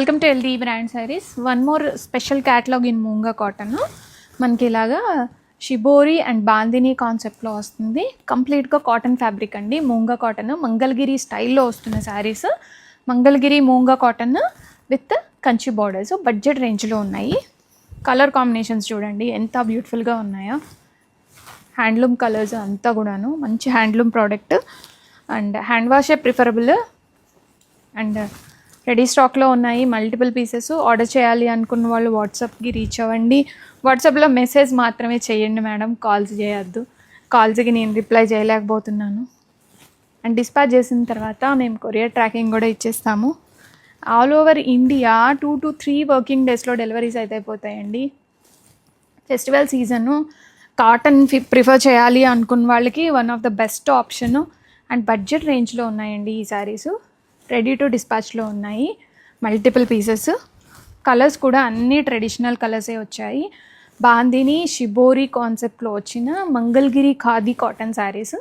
Welcome to LD brand saris. One more special catalogue in మూంగా cotton. మనకి ఇలాగా shibori and bandhani కాన్సెప్ట్లో వస్తుంది. కంప్లీట్గా కాటన్ ఫ్యాబ్రిక్ అండి. మూంగా కాటన్ మంగళగిరి స్టైల్లో వస్తున్న saris. Mangalagiri moonga cotton with Kanchi borders budget రేంజ్లో ఉన్నాయి. కలర్ కాంబినేషన్స్ చూడండి ఎంత బ్యూటిఫుల్గా ఉన్నాయో. హ్యాండ్లూమ్ కలర్స్ అంతా కూడాను మంచి హ్యాండ్లూమ్ ప్రోడక్ట్ అండ్ హ్యాండ్ వాషే ప్రిఫరబుల్ అండ్ రెడీ స్టాక్లో ఉన్నాయి. Multiple pieces. ఆర్డర్ చేయాలి అనుకున్న వాళ్ళు వాట్సాప్కి రీచ్ అవ్వండి. వాట్సాప్లో మెసేజ్ మాత్రమే చేయండి మేడం, కాల్స్ చేయొద్దు. కాల్స్కి నేను రిప్లై చేయలేకపోతున్నాను. అండ్ డిస్పాచ్ చేసిన తర్వాత మేము కొరియర్ ట్రాకింగ్ కూడా ఇచ్చేస్తాము. All over India 2 to 3 working డేస్లో డెలివరీస్ అయితే అయిపోతాయండి. ఫెస్టివల్ సీజను కాటన్ ప్రిఫర్ చేయాలి అనుకున్న వాళ్ళకి one of the best option and budget రేంజ్లో ఉన్నాయండి ఈ శారీస్. రెడీ టు డిస్పాచ్లో ఉన్నాయి. Multiple pieces. కలర్స్ కూడా అన్నీ ట్రెడిషనల్ కలర్సే వచ్చాయి. బాందిని షిబోరి కాన్సెప్ట్లో వచ్చిన Mangalagiri khadi cotton saris.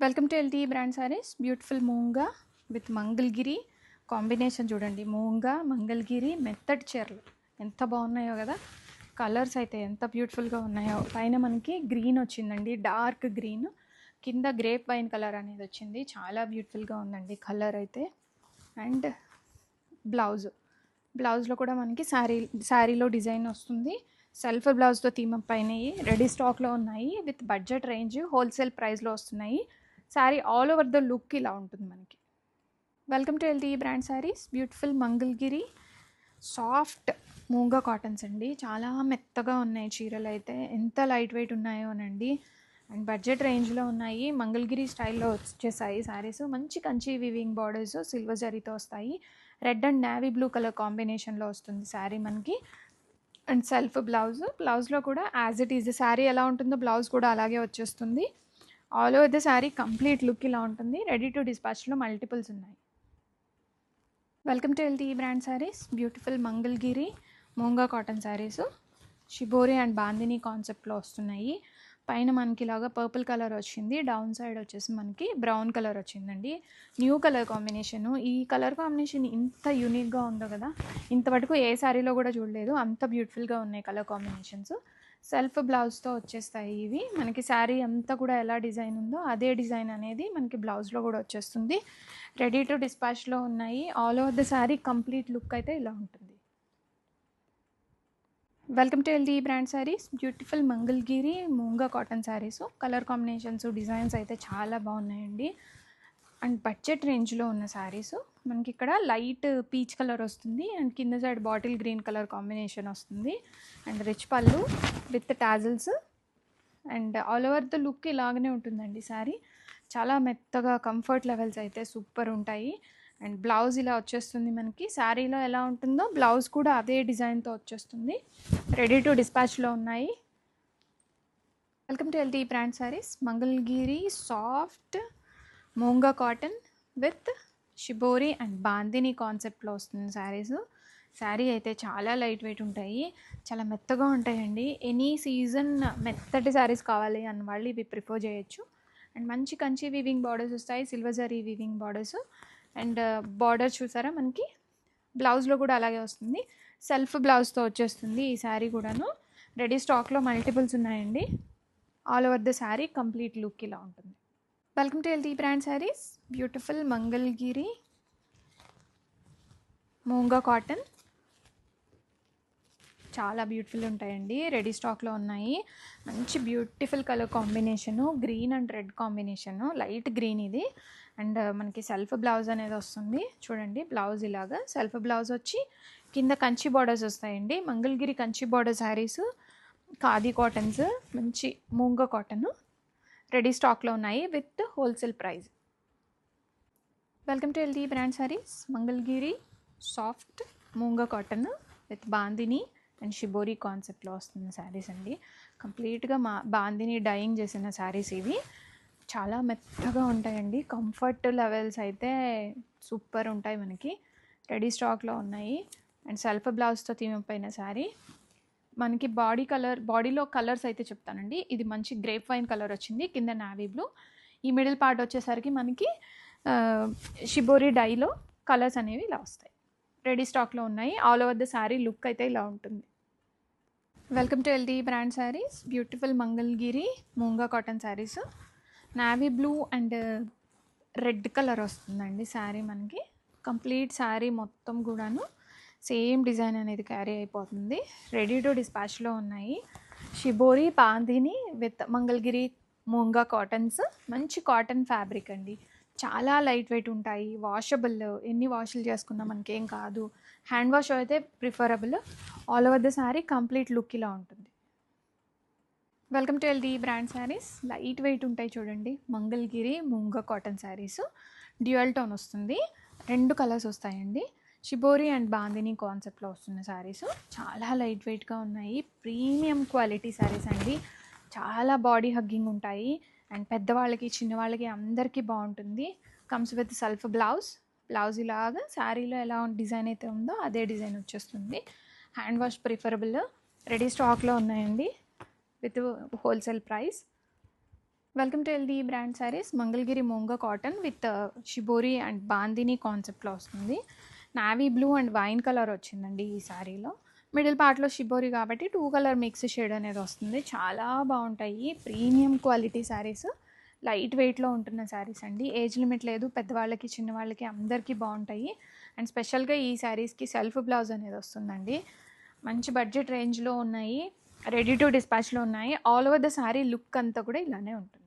Welcome to LT brand saris. Beautiful మూంగా with Mangalagiri combination చూడండి. మూంగా మంగళగిరి మెత్తటి చీరలు ఎంత బాగున్నాయో కదా. కలర్స్ అయితే ఎంత బ్యూటిఫుల్గా ఉన్నాయో. పైన మనకి గ్రీన్ వచ్చిందండి, డార్క్ గ్రీన్. కింద గ్రేప్ వైన్ కలర్ అనేది వచ్చింది. చాలా బ్యూటిఫుల్గా ఉందండి కలర్ అయితే. అండ్ బ్లౌజ్లో కూడా మనకి శారీలో డిజైన్ వస్తుంది. సెల్ఫ్ బ్లౌజ్తో థీమప్ అయినాయి. రెడీ స్టాక్లో ఉన్నాయి. విత్ బడ్జెట్ రేంజ్ హోల్సేల్ ప్రైస్లో వస్తున్నాయి. Sari all over the look ఇలా ఉంటుంది మనకి. Welcome to LT brand saris. Beautiful Mangalagiri soft మూంగా cottons అండి. చాలా మెత్తగా ఉన్నాయి చీరలు అయితే. ఎంత లైట్ వెయిట్ ఉన్నాయో అనండి. అండ్ బడ్జెట్ రేంజ్లో ఉన్నాయి. మంగళగిరి స్టైల్లో వచ్చేసాయి శారీస్. మంచి కంచి వివింగ్ బార్డర్స్ సిల్వర్ జరీతో వస్తాయి. Red and navy blue colour కాంబినేషన్లో వస్తుంది శారీ మనకి. అండ్ సెల్ఫ్ బ్లౌజ్లో కూడా యాజ్ ఇట్ ఈజ్ శారీ ఎలా ఉంటుందో బ్లౌజ్ కూడా అలాగే వచ్చేస్తుంది. All over the sari complete look ఇలా ఉంటుంది. రెడీ టు డిస్పాచ్లో మల్టిపుల్స్ ఉన్నాయి. Welcome to LT brand saris. Beautiful Mangalagiri moonga cotton saris. Shibori and bandhani కాన్సెప్ట్లో వస్తున్నాయి. పైన మనకి ఇలాగా పర్పుల్ కలర్ వచ్చింది. డౌన్ సైడ్ వచ్చేసి మనకి బ్రౌన్ కలర్ వచ్చిందండి. New colour combination. ఈ కలర్ కాంబినేషన్ ఇంత యూనిక్గా ఉందో కదా, ఇంతవరకు ఏ శారీలో కూడా చూడలేదు. అంత బ్యూటిఫుల్గా ఉన్నాయి కలర్ కాంబినేషన్స్. సెల్ఫ్ బ్లౌజ్తో వచ్చేస్తాయి ఇవి. మనకి శారీ అంతా కూడా ఎలా డిజైన్ ఉందో అదే డిజైన్ అనేది మనకి బ్లౌజ్లో కూడా వచ్చేస్తుంది. రెడీ టు డిస్పాచ్లో ఉన్నాయి. All over the sari complete look అయితే ఇలా ఉంటుంది. Welcome to LT brand saris. Beautiful Mangalagiri moonga cotton saris. Colour combinations designs అయితే చాలా బాగున్నాయండి. అండ్ బడ్జెట్ రేంజ్లో ఉన్న శారీస్. మనకి ఇక్కడ లైట్ పీచ్ కలర్ వస్తుంది అండ్ కింద side bottle green colour combination వస్తుంది. అండ్ రిచ్ పళ్ళు with tassels. And all over the look ఇలాగనే ఉంటుందండి శారీ. చాలా మెత్తగా కంఫర్ట్ లెవెల్స్ అయితే సూపర్ ఉంటాయి. అండ్ బ్లౌజ్ ఇలా వచ్చేస్తుంది మనకి. శారీలో ఎలా ఉంటుందో బ్లౌజ్ కూడా అదే డిజైన్తో వచ్చేస్తుంది. రెడీ టు డిస్పాచ్లో ఉన్నాయి. Welcome to LT brand saris. Mangalagiri soft మూంగా cotton with shibori and bandhani కాన్సెప్ట్లో వస్తుంది శారీస్. శారీ అయితే చాలా లైట్ వెయిట్ ఉంటాయి, చాలా మెత్తగా ఉంటాయండి. ఎనీ సీజన్ మెత్తటి శారీస్ కావాలి అన్న వాళ్ళు ఇవి ప్రిఫర్ చేయొచ్చు. అండ్ మంచి కంచి వీవింగ్ బార్డర్స్ వస్తాయి, silver zari weaving borders. And border చూసారా మనకి బ్లౌజ్లో కూడా అలాగే వస్తుంది. సెల్ఫ్ బ్లౌజ్తో వచ్చేస్తుంది ఈ శారీ కూడాను. రెడీ స్టాక్లో మల్టిపుల్స్ ఉన్నాయండి. All over the sari complete look ఇలా ఉంటుంది. Welcome to LT brand saris. Beautiful Mangalagiri moonga cotton. చాలా బ్యూటిఫుల్ ఉంటాయండి. రెడీ స్టాక్లో ఉన్నాయి. మంచి beautiful colour combination. Green and red combination. Light green ఇది. అండ్ మనకి సెల్ఫ్ బ్లౌజ్ అనేది వస్తుంది చూడండి. బ్లౌజ్ ఇలాగా సెల్ఫ్ బ్లౌజ్ వచ్చి కింద కంచి బార్డర్స్ వస్తాయండి. మంగళగిరి కంచి బార్డర్ శారీస్. ఖాదీ కాటన్స్. మంచి మూంగా కాటన్. రెడీ స్టాక్లో ఉన్నాయి with wholesale price. Welcome to LT brand saris. Mangalagiri soft మూంగా cotton with bandhani and shibori కాన్సెప్ట్లో వస్తున్న శారీస్ అండి. కంప్లీట్గా బాందిని డైయింగ్ చేసిన శారీస్ ఇవి. చాలా మెత్తగా ఉంటాయండి. కంఫర్ట్ లెవెల్స్ అయితే సూపర్ ఉంటాయి మనకి. రెడీ స్టాక్లో ఉన్నాయి. అండ్ సెల్ఫ్ బ్లౌజ్తో థీమప్ అయిన శారీ. మనకి బాడీలో కలర్స్ అయితే చెప్తానండి. ఇది మంచి గ్రేప్ వైన్ కలర్ వచ్చింది, కింద నావీ బ్లూ. ఈ మిడిల్ పార్ట్ వచ్చేసరికి మనకి షిబోరి డైలో కలర్స్ అనేవి ఇలా వస్తాయి. రెడీ స్టాక్లో ఉన్నాయి. All over the sari look అయితే ఇలా ఉంటుంది. Welcome to LD brand saris. Beautiful Mangalagiri moonga cotton saris. Navy blue and red colour వస్తుందండి శారీ మనకి. కంప్లీట్ శారీ మొత్తం కూడాను సేమ్ డిజైన్ అనేది క్యారీ అయిపోతుంది. రెడీ టు డిస్పాచ్లో ఉన్నాయి. Shibori bandhani with Mangalagiri మూంగా cottons. మంచి కాటన్ ఫ్యాబ్రిక్ అండి. చాలా లైట్ వెయిట్ ఉంటాయి. వాషబుల్, ఎన్ని వాషులు చేసుకున్నా మనకేం కాదు. హ్యాండ్ వాష్ అయితే preferable. All over the sari complete look ఇలా ఉంటుంది. Welcome to LD brand saris. Light weight ఉంటాయి చూడండి. Mangalagiri moonga cotton saris. Dual tone వస్తుంది. 2 కలర్స్ వస్తాయండి. షిబోరి అండ్ బాందిని కాన్సెప్ట్లో వస్తున్న శారీస్. చాలా లైట్ వెయిట్గా ఉన్నాయి. ప్రీమియం క్వాలిటీ శారీస్ అండి. చాలా బాడీ హగ్గింగ్ ఉంటాయి. అండ్ పెద్దవాళ్ళకి చిన్నవాళ్ళకి అందరికీ బాగుంటుంది. కమ్స్ విత్ సెల్ఫ్ బ్లౌజ్ ఇలాగా శారీలో ఎలా డిజైన్ అయితే ఉందో అదే డిజైన్ వచ్చేస్తుంది. Hand wash preferable. రెడీ స్టాక్లో ఉన్నాయండి with wholesale price. Welcome to LD brand saris. Mangalagiri moonga cotton with shibori and bandhani కాన్సెప్ట్లో వస్తుంది. Navy blue and wine colour వచ్చిందండి ఈ శారీలో. మిడిల్ పార్ట్లో షిబోరి కాబట్టి 2 కలర్ మిక్స్ షేడ్ అనేది వస్తుంది. చాలా బాగుంటాయి. Premium quality saris. లైట్ వెయిట్లో ఉంటున్న శారీస్ అండి. ఏజ్ లిమిట్ లేదు. పెద్దవాళ్ళకి చిన్నవాళ్ళకి అందరికీ బాగుంటాయి. అండ్ స్పెషల్గా ఈ శారీస్కి సెల్ఫ్ బ్లౌజ్ అనేది వస్తుందండి. మంచి బడ్జెట్ రేంజ్లో ఉన్నాయి. రెడీ టు డిస్పాచ్లో ఉన్నాయి. All over the sari look అంతా కూడా ఇలానే ఉంటుంది.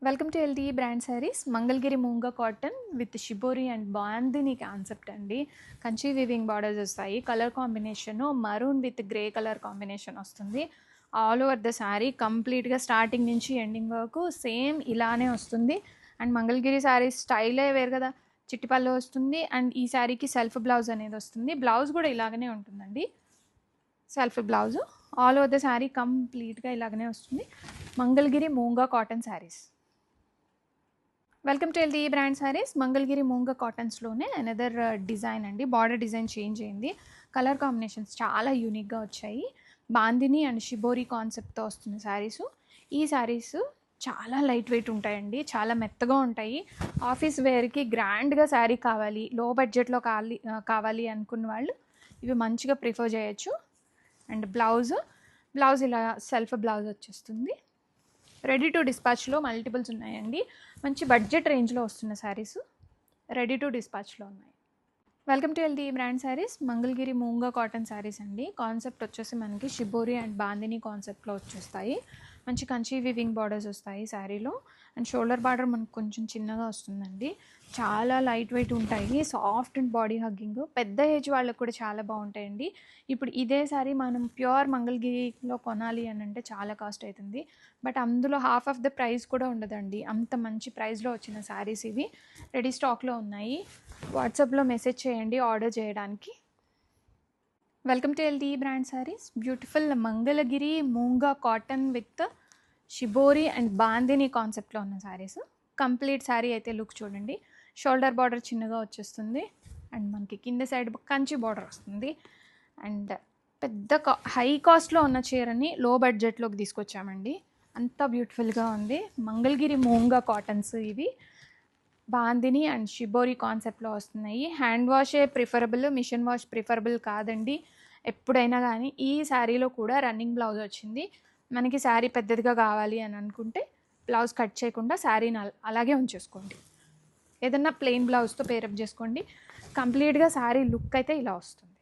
Welcome to LD brand saris. Mangalagiri moonga cotton with shibori and bandhani concept అండి. కంచి వివింగ్ బార్డర్స్ వస్తాయి. Colour combination maroon with grey colour combination వస్తుంది. ఆల్ ఓవర్ ద శారీ కంప్లీట్గా స్టార్టింగ్ నుంచి ఎండింగ్ వరకు సేమ్ ఇలానే వస్తుంది. అండ్ మంగళగిరి శారీస్ స్టైలే వేరు కదా. చిట్టిపల్లి వస్తుంది. అండ్ ఈ శారీకి సెల్ఫ్ బ్లౌజ్ అనేది వస్తుంది. బ్లౌజ్ కూడా ఇలాగనే ఉంటుందండి. Self blouse. All over the sari కంప్లీట్గా ఇలాగనే వస్తుంది. Mangalagiri moonga cotton saris. Welcome to LD brand saris. Mangalagiri moonga కాటన్స్లోనే అనదర్ డిజైన్ అండి. బార్డర్ డిజైన్ చేంజ్ అయింది. కలర్ కాంబినేషన్స్ చాలా యూనిక్గా వచ్చాయి. బాందిని అండ్ షిబోరి కాన్సెప్ట్తో వస్తున్న శారీస్. ఈ శారీస్ చాలా లైట్ వెయిట్ ఉంటాయండి. చాలా మెత్తగా ఉంటాయి. ఆఫీస్ వేర్కి గ్రాండ్గా శారీ కావాలి, లో బడ్జెట్లో కావాలి అనుకున్న వాళ్ళు ఇవి మంచిగా ప్రిఫర్ చేయొచ్చు. అండ్ బ్లౌజ్ ఇలా సెల్ఫ్ బ్లౌజ్ వచ్చేస్తుంది. రెడీ టు డిస్పాచ్లో మల్టిపుల్స్ ఉన్నాయండి. మంచి బడ్జెట్ రేంజ్లో వస్తున్న శారీస్ రెడీ టు డిస్పాచ్లో ఉన్నాయి. Welcome to LD brand saris. Mangalagiri moonga cotton saris అండి. కాన్సెప్ట్ వచ్చేసి మనకి షిబోరి అండ్ బాందిని కాన్సెప్ట్లో వచ్చేస్తాయి. మంచి కంచి వివింగ్ బార్డర్స్ వస్తాయి శారీలో. అండ్ షోల్డర్ బార్డర్ మనకు కొంచెం చిన్నగా వస్తుందండి. చాలా లైట్ వెయిట్ ఉంటాయి. Soft and body hugging. పెద్ద ఏజ్ వాళ్ళకు కూడా చాలా బాగుంటాయండి. ఇప్పుడు ఇదే శారీ మనం ప్యూర్ మంగళగిరిలో కొనాలి అని అంటే చాలా కాస్ట్ అవుతుంది. బట్ అందులో హాఫ్ ఆఫ్ ద ప్రైస్ కూడా ఉండదండి. అంత మంచి ప్రైస్లో వచ్చిన శారీస్ ఇవి. రెడీ స్టాక్లో ఉన్నాయి. వాట్సాప్లో మెసేజ్ చేయండి ఆర్డర్ చేయడానికి. Welcome to LD brand saris. Beautiful Mangalagiri moonga cotton with shibori and bandhani కాన్సెప్ట్లో ఉన్న శారీస్. కంప్లీట్ శారీ అయితే లుక్ చూడండి. షోల్డర్ బార్డర్ చిన్నగా వచ్చేస్తుంది. అండ్ మనకి కింద సైడ్ కంచి బార్డర్ వస్తుంది. అండ్ పెద్ద హై కాస్ట్లో ఉన్న చీరని లో బడ్జెట్లోకి తీసుకొచ్చామండి. అంత బ్యూటిఫుల్గా ఉంది. మంగళగిరి మూంగా కాటన్స్ ఇవి. బాందిని అండ్ షిబోరి కాన్సెప్ట్లో వస్తున్నాయి. హ్యాండ్ వాషే ప్రిఫరబుల్, మిషన్ వాష్ ప్రిఫరబుల్ కాదండి. ఎప్పుడైనా కానీ ఈ శారీలో కూడా రన్నింగ్ బ్లౌజ్ వచ్చింది. మనకి శారీ పెద్దదిగా కావాలి అని అనుకుంటే బ్లౌజ్ కట్ చేయకుండా శారీని అలాగే ఉంచేసుకోండి. ఏదన్నా ప్లెయిన్ బ్లౌజ్తో పేరప్ చేసుకోండి. కంప్లీట్గా శారీ లుక్ అయితే ఇలా వస్తుంది.